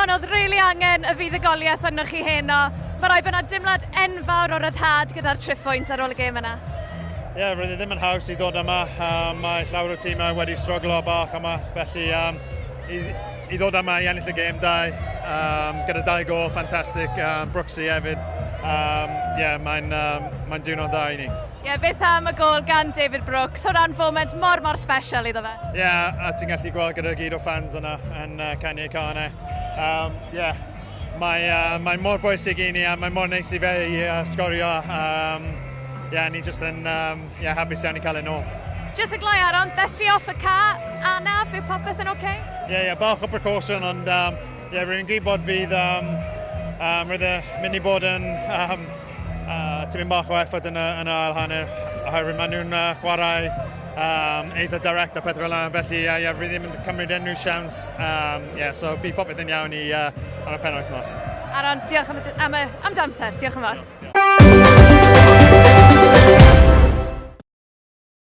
Aron, oedd rili angen y fuddugoliaeth yno chi heno. Mae rai bod yna dimlad enfawr o ryddhad gyda'r triphwynt ar ôl y gêm yna. Ie, roedd ddim yn haws i ddod yma. Mae llawer o tîmau wedi struglo bach yma, felly i ddod yma i ennill y gêm dau, gyda 2 gol, ffantastig, Brooksy hefyd. Mae'n diwrnod dda i ni. Ie, beth am y gol gan David Brooks? Hwna'n foment mor special iddo fe. Ie, a ti'n gallu gweld gyda gyd o fans yna yn canu canau. Mae'n mor bwysig i ni a mae'n mor neis i fe i sgorio. Ni jyst yn hapus iawn i cael ei nôl. Just y gloi Aron, ddest ti off y ca anaf, yw popeth yn oce? Ie, bach o precaution, ond rwy'n gwybod fydd roedd e mynd i bod yn tîmyn bach o effort yn y ail hanner, oherwydd maen nhw'n chwarae eitha direct a pethau fel yna, felly rwy ddim yn cymryd enw siawns. So bydd popeth yn iawn am y penwythnos. Aron, diolch am damser, diolch yn fawr.